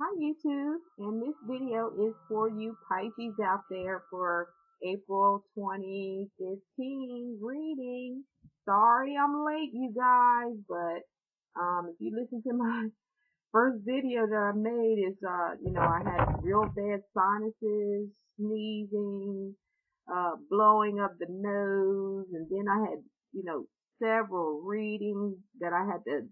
Hi YouTube, and this video is for you Pisces out there for April 2015 reading. Sorry I'm late you guys, but if you listen to my first video that I made is I had real bad sinuses, sneezing, blowing up the nose, and then I had, several readings that I had to,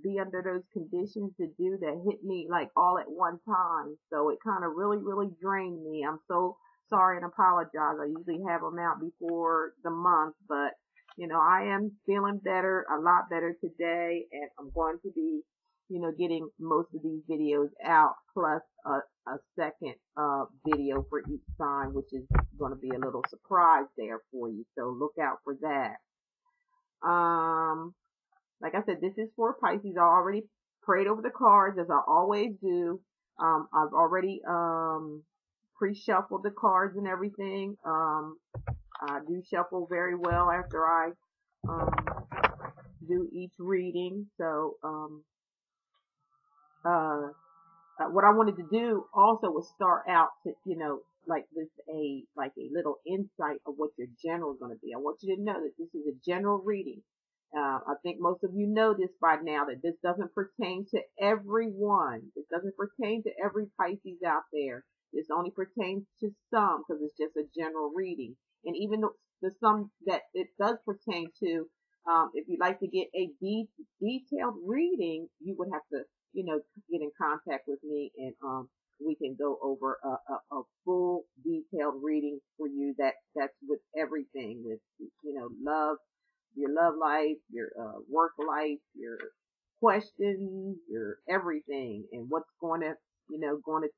be under those conditions to do that hit me like all at one time. So it kind of really, really drained me. I'm so sorry and apologize. I usually have them out before the month, but I am feeling better, a lot better today, and I'm going to be getting most of these videos out plus a second video for each sign, which is going to be a little surprise there for you. So look out for that. Like I said, this is for Pisces. I already prayed over the cards as I always do. I've already pre-shuffled the cards and everything. I do shuffle very well after I do each reading. So what I wanted to do also was start out to, like with a little insight of what your general is going to be. I want you to know that this is a general reading. I think most of you know this by now, that this doesn't pertain to everyone. This doesn't pertain to every Pisces out there. This only pertains to some because it's just a general reading. And even the some that it does pertain to, if you'd like to get a detailed reading, you would have to, get in contact with me, and we can go over a full detailed reading for you. That's with everything, with love, your love life, your work life, your questions, your everything, and what's going to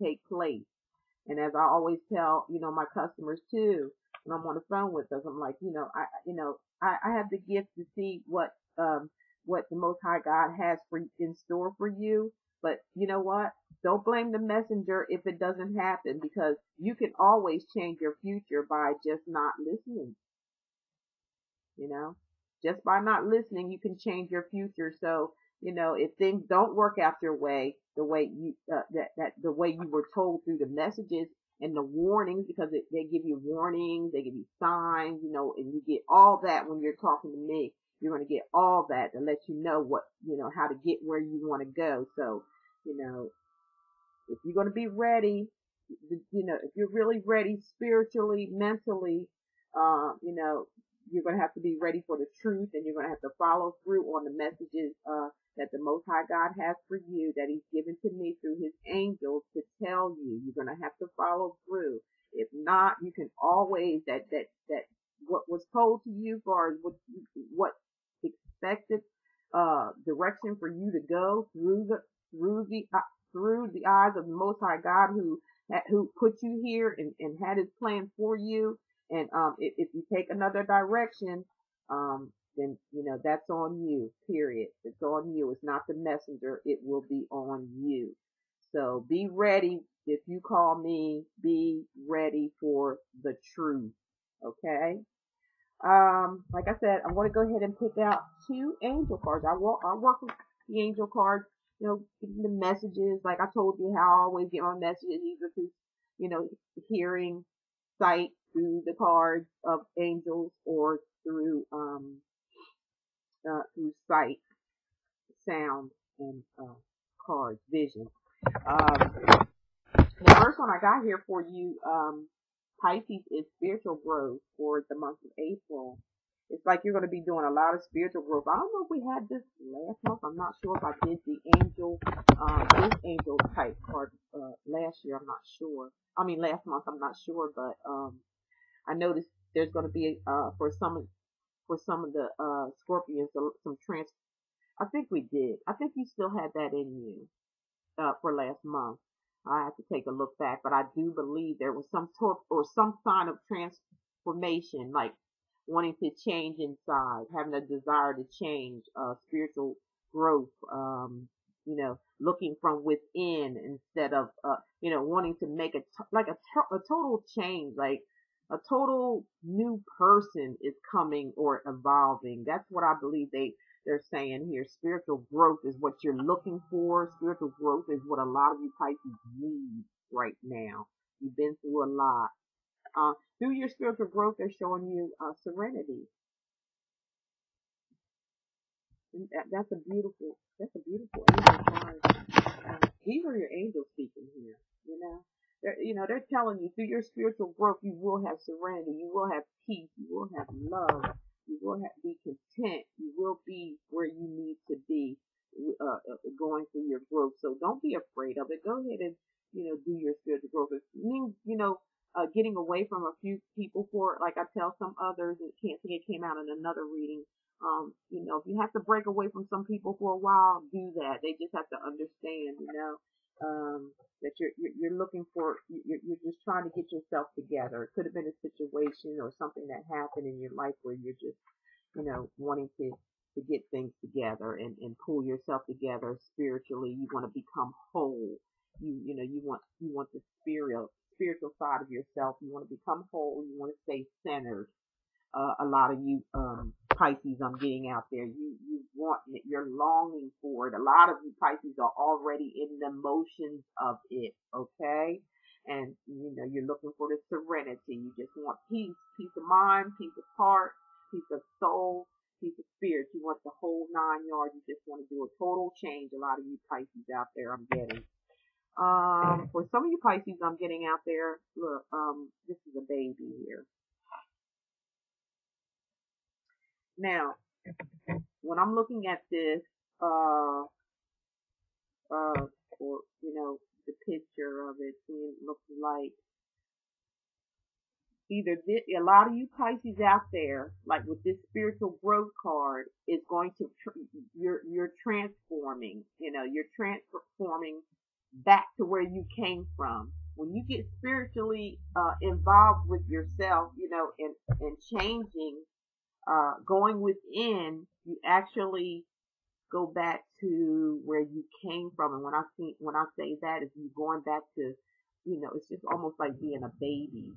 take place. And as I always tell my customers too, when I'm on the phone with us, I'm like, I have the gift to see what the Most High God has in store for you. But you know what? Don't blame the messenger if it doesn't happen, because you can always change your future by just not listening. Just by not listening, you can change your future. So, if things don't work out your way, the way you, the way you were told through the messages and the warnings, because they give you warnings, they give you signs, and you get all that when you're talking to me. You're going to get all that to let you know what, how to get where you want to go. So, if you're going to be ready, if you're really ready spiritually, mentally, you're going to have to be ready for the truth, and you're going to have to follow through on the messages that the Most High God has for you, that He's given to me through His angels to tell you. You're going to have to follow through. If not, you can always that what was told to you as far as what expected direction for you to go through the eyes of the Most High God, who put you here and had His plan for you. And if you take another direction, then that's on you. Period. It's on you. It's not the messenger. It will be on you. So be ready. If you call me, be ready for the truth. Okay. Like I said, I'm going to go ahead and pick out 2 angel cards. I work with the angel cards, getting the messages. Like I told you how I always get my messages, either through, hearing, sight, through the cards of angels, or through sight, sound, and cards, vision. The first one I got here for you, Pisces, is spiritual growth for the month of April. It's like you're going to be doing a lot of spiritual growth. I don't know if we had this last month. I'm not sure if I did the angel, this angel type card last year. I'm not sure. I mean, last month. I'm not sure, but I noticed there's going to be for some of the Scorpions some I think we did. I think you still had that in you for last month. I have to take a look back, but I do believe there was some sign of transformation, like wanting to change inside, having a desire to change, spiritual growth, looking from within instead of, wanting to make a total change, like a total new person is coming or evolving. That's what I believe They're saying here, spiritual growth is what you're looking for. Spiritual growth is what a lot of you Pisces need right now. You've been through a lot. Through your spiritual growth, they're showing you serenity. And that's a beautiful angel card. These are your angels speaking here. They're telling you through your spiritual growth, you will have serenity, you will have peace, you will have love, you will be content, you will be where you need to be, going through your growth. So don't be afraid of it. Go ahead and, do your spiritual growth. It means, getting away from a few people for, like I tell some others, and can't think it came out in another reading. If you have to break away from some people for a while, do that. They just have to understand, that you're looking for, you're just trying to get yourself together. It could have been a situation or something that happened in your life where you're just, wanting to get things together and pull yourself together spiritually. You want to become whole. You want the spiritual side of yourself. You want to become whole. You want to stay centered. A lot of you Pisces I'm getting out there, you want it, you're longing for it. A lot of you Pisces are already in the motions of it, okay? And you're looking for the serenity. You just want peace of mind, peace of heart, peace of soul, peace of spirit. You want the whole 9 yards. You just want to do a total change. A lot of you Pisces out there I'm getting. For some of you Pisces I'm getting out there, look, this is a baby here. Now, when I'm looking at this, or, the picture of it, it looks like either a lot of you Pisces out there, like with this spiritual growth card, is going to, you're transforming, you're transforming back to where you came from. When you get spiritually, involved with yourself, and changing, going within, you actually go back to where you came from. And when I say that, is you going back to, it's just almost like being a baby.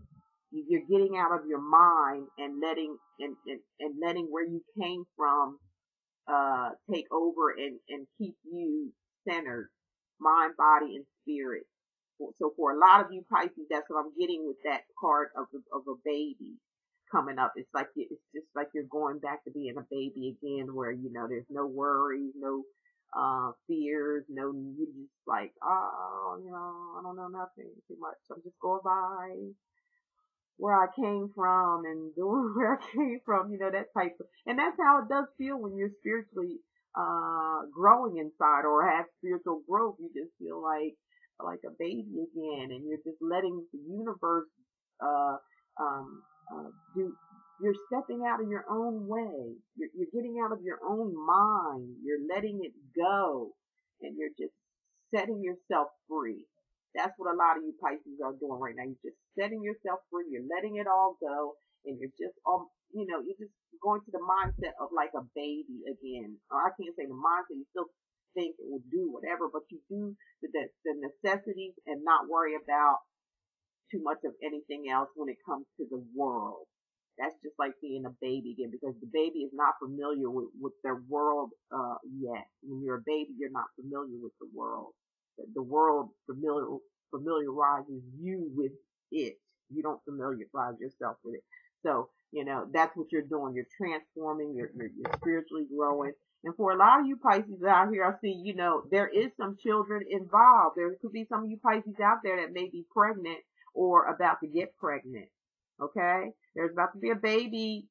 You're getting out of your mind and letting where you came from take over and keep you centered, mind, body, and spirit. So for a lot of you Pisces, that's what I'm getting with that card of a baby coming up. It's just like you're going back to being a baby again, where there's no worries, no fears, you just like, oh, I don't know nothing too much. I'm just going by where I came from and doing where I came from, that type of, and that's how it does feel when you're spiritually growing inside or have spiritual growth. You just feel like a baby again, and you're just letting the universe you're stepping out of your own way. You're getting out of your own mind. You're letting it go, and you're just setting yourself free. That's what a lot of you Pisces are doing right now. You're just setting yourself free. You're letting it all go, and you're just, you're just going to the mindset of like a baby again. I can't say the mindset. You still think it will do whatever, but you do the necessities and not worry about too much of anything else when it comes to the world. That's just like being a baby again, because the baby is not familiar with their world yet. When you're a baby, you're not familiar with the world. The world familiarizes you with it. You don't familiarize yourself with it. So, that's what you're doing. You're transforming, you're spiritually growing. And for a lot of you Pisces out here, I see, there is some children involved. There could be some of you Pisces out there that may be pregnant or about to get pregnant. Okay? There's about to be a baby.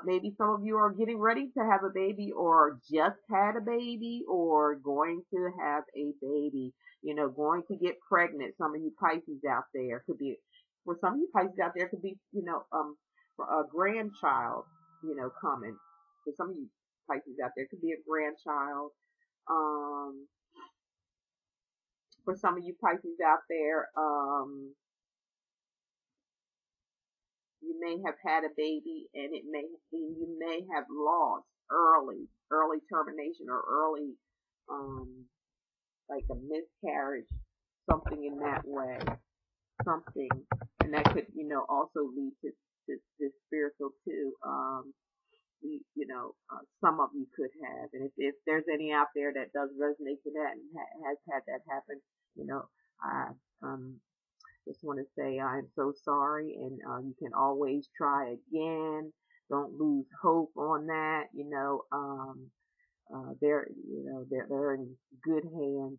Maybe some of you are getting ready to have a baby, or just had a baby, or going to have a baby, going to get pregnant. Some of you Pisces out there could be, for some of you Pisces out there could be, a grandchild, coming. For some of you Pisces out there could be a grandchild. For some of you Pisces out there, you may have had a baby, and you may have lost early termination, or early, like a miscarriage, something in that way, and that could, also lead to this spiritual too. some of you could have. And if there's any out there that does resonate to that and has had that happen, I just want to say I'm so sorry, and you can always try again. Don't lose hope on that. They're in good hands.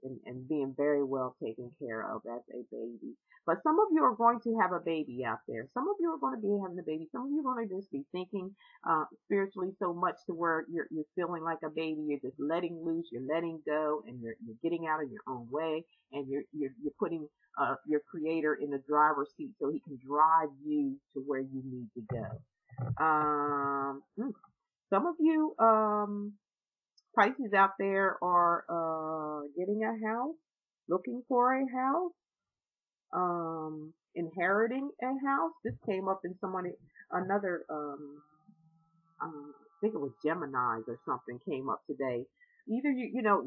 And being very well taken care of as a baby. But some of you are going to have a baby out there. Some of you are going to be having a baby. Some of you are going to just be thinking spiritually so much to where you're feeling like a baby. You're just letting loose. You're letting go, and you're getting out of your own way, and you're putting your Creator in the driver's seat so He can drive you to where you need to go. Some of you Pisces out there are getting a house, looking for a house, inheriting a house. This came up in another, I think it was Gemini's or something came up today. Either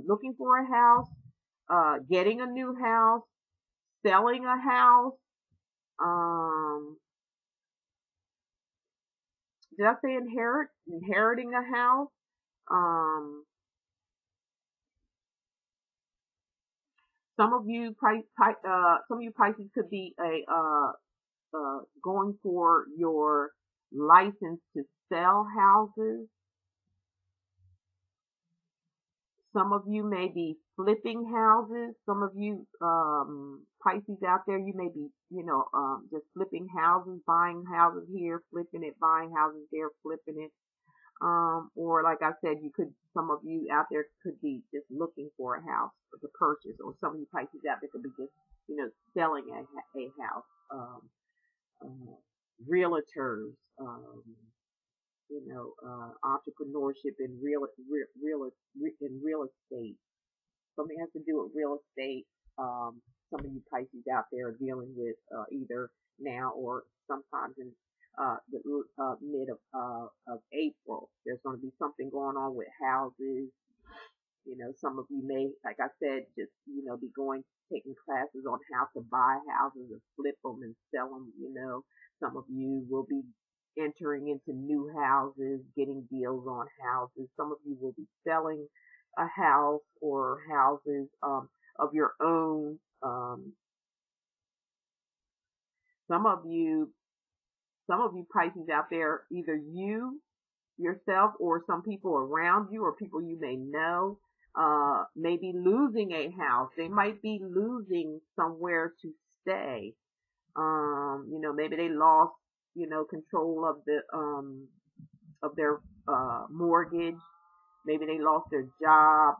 looking for a house, getting a new house, selling a house. Did I say inheriting a house? Some of you Pisces could be going for your license to sell houses. Some of you may be flipping houses. Some of you Pisces out there, you may be just flipping houses, buying houses here, flipping it, buying houses there, flipping it. Or like I said, some of you out there could be just looking for a house to purchase, or some of you Pisces out there could be just, selling a house. Realtors, entrepreneurship in real estate. Something has to do with real estate. Some of you Pisces out there are dealing with either now or sometimes in the mid of April. There's going to be something going on with houses. Some of you may, like I said, just be taking classes on how to buy houses and flip them and sell them. Some of you will be entering into new houses, getting deals on houses. Some of you will be selling a house or houses of your own. Some of you Pisces out there, either you yourself or some people around you or people you may know, may be losing a house. They might be losing somewhere to stay. Maybe they lost, control of their mortgage. Maybe they lost their job.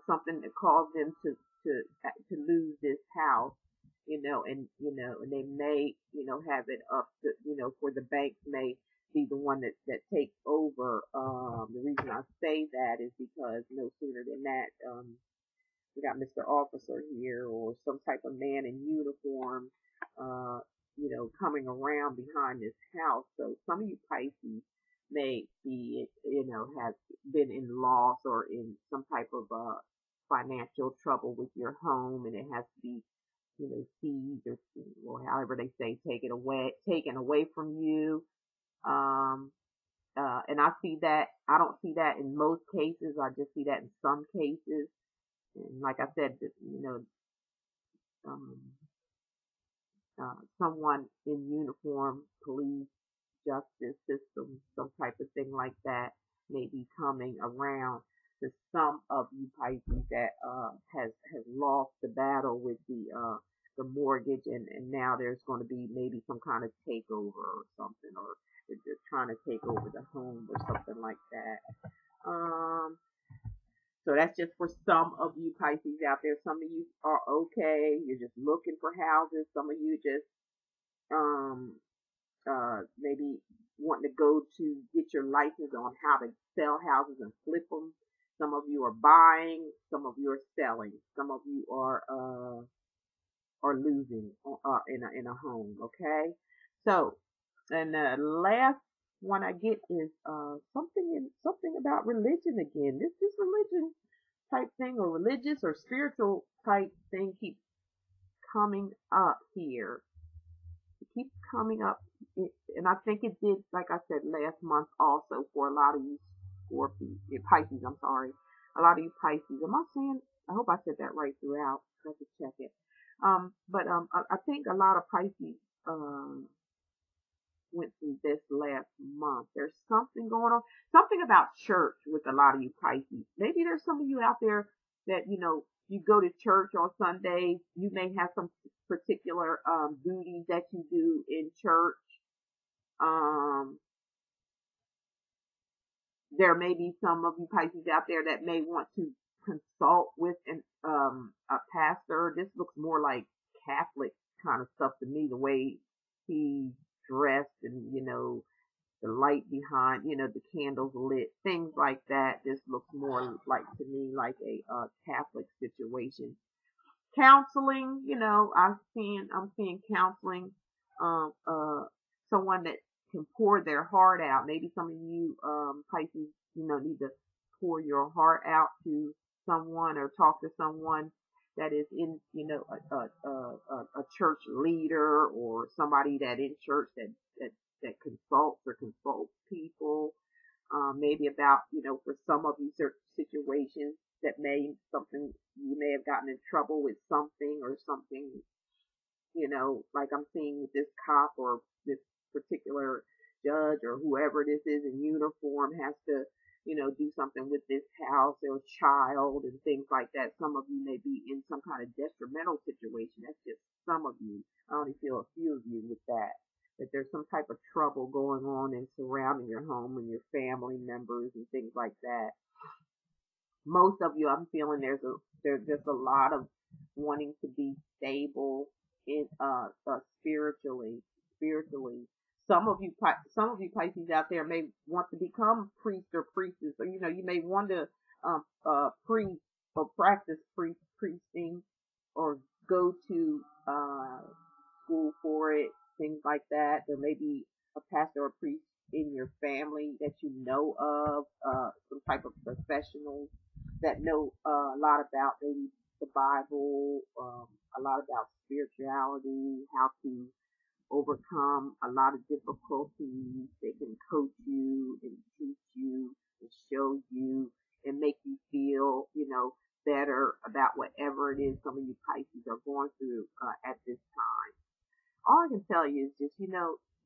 Something that caused them to lose this house. And they may, have it up to, for the banks may be the one that takes over. The reason I say that is because no sooner than that, we got Mr. Officer here or some type of man in uniform, coming around behind this house. So some of you Pisces may be, have been in loss or in some type of, financial trouble with your home, and it has to be, seized or however they say, taken away from you. And I see that. I don't see that in most cases. I just see that in some cases. And like I said, someone in uniform, police, justice system, some type of thing like that may be coming around to some of you Pisces that has lost the battle with the mortgage, and now there's going to be maybe some kind of takeover or something, or they're trying to take over the home or something like that. So that's just for some of you Pisces out there. Some of you are okay. You're just looking for houses. Some of you just maybe wanting to go to get your license on how to sell houses and flip them. Some of you are buying. Some of you are selling. Some of you are losing in a home. Okay. So, and the last one I get is something about religion again. This religion type thing or religious or spiritual type thing keeps coming up here. It keeps coming up, and I think it did, like I said, last month also for a lot of you Pisces. I'm sorry, a lot of you Pisces. Am I saying? I hope I said that right throughout. I have to check it. I think a lot of Pisces went through this last month. There's something going on, something about church with a lot of you Pisces. Maybe there's some of you out there that, you go to church on Sundays. You may have some particular duties that you do in church. There may be some of you Pisces out there that may want to consult with a pastor. This looks more like Catholic kind of stuff to me, the way he's dressed and, the light behind, the candles lit, things like that. This looks more like, to me, like a Catholic situation. Counseling, I'm seeing counseling, someone that can pour their heart out. Maybe some of you, Pisces, need to pour your heart out to someone or talk to someone that is in, a church leader or somebody that in church that consults people, maybe about, for some of you certain situations that you may have gotten in trouble with something or something, like I'm seeing with this cop or this particular judge or whoever this is in uniform has to, do something with this house or child and things like that. Some of you may be in some kind of detrimental situation. That's just some of you. I only feel a few of you with that there's some type of trouble going on and surrounding your home and your family members and things like that. Most of you, I'm feeling there's just a lot of wanting to be stable in spiritually. Some of you Pisces out there may want to become priest or priestess, or you may want to priest or practice priesting or go to school for it, things like that. There may be a pastor or priest in your family that you know of, some type of professionals that know a lot about maybe the Bible, a lot about spirituality, how to overcome a lot of difficulties. They can coach you and teach you and show you and make you feel, better about whatever it is some of you Pisces are going through at this time. All I can tell you is just,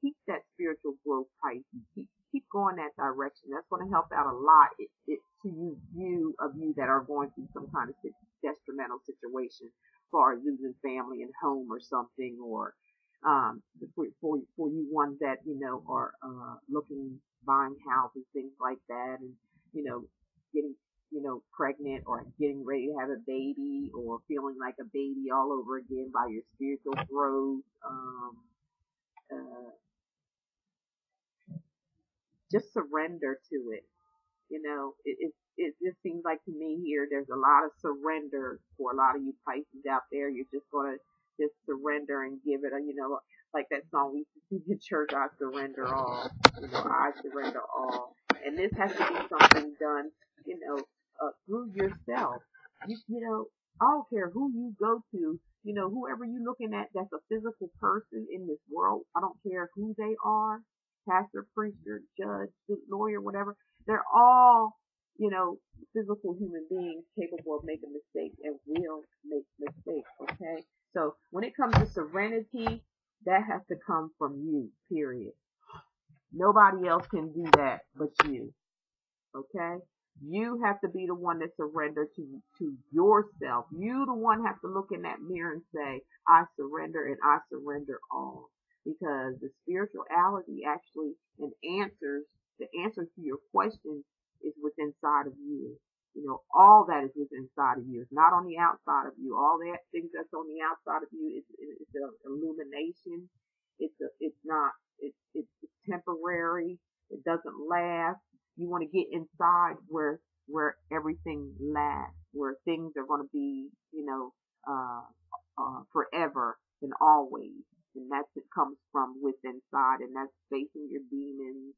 keep that spiritual growth, Pisces. Keep going that direction. That's going to help out a lot to you that are going through some kind of detrimental situation, as far as losing family and home or something, or for you ones that are buying houses, things like that, and getting pregnant or getting ready to have a baby or feeling like a baby all over again by your spiritual growth. Just surrender to it. It just seems like to me here there's a lot of surrender for a lot of you Pisces out there. You're just gonna just surrender and give it like that song we used to sing in church, I surrender all. I surrender all. And this has to be something done, through yourself. I don't care who you go to, whoever you're looking at that's a physical person in this world. I don't care who they are, pastor, preacher, judge, lawyer, whatever. They're all, physical human beings capable of making mistakes and will make mistakes, okay? So when it comes to serenity, that has to come from you, period. Nobody else can do that but you, okay? You have to be the one that surrender to yourself. You the one have to look in that mirror and say, I surrender and I surrender all. Because the spirituality actually the answers to your questions is within inside of you. All that is within inside of you. It's not on the outside of you. All that things that's on the outside of you is an illumination. It's temporary. It doesn't last. You want to get inside where everything lasts, where things are going to be, forever and always. And it comes from within inside, and that's facing your demons,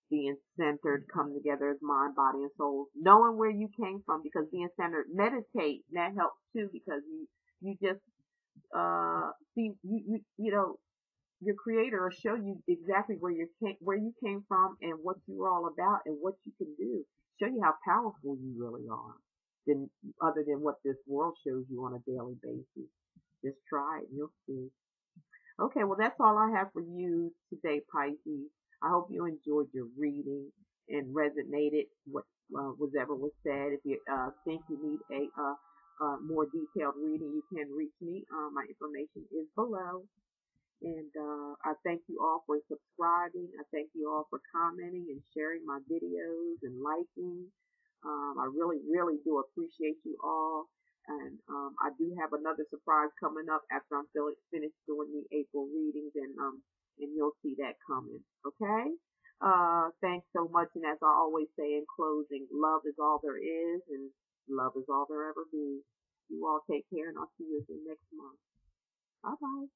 being centered, come together as mind, body, and soul, knowing where you came from, because being centered, meditate, and that helps too, because you just see, your creator will show you exactly where you came from and what you're all about and what you can do. Show you how powerful you really are, than other than what this world shows you on a daily basis. Just try it and you'll see. Okay, well that's all I have for you today, Pisces. I hope you enjoyed your reading and resonated what whatever was said. If you think you need a more detailed reading, you can reach me. My information is below. And I thank you all for subscribing. I thank you all for commenting and sharing my videos and liking. I really, really do appreciate you all. And I do have another surprise coming up after I'm finished doing the April readings, and you'll see that coming. Okay? Thanks so much. And as I always say in closing, love is all there is, and love is all there ever be. You all take care, and I'll see you again next month. Bye bye.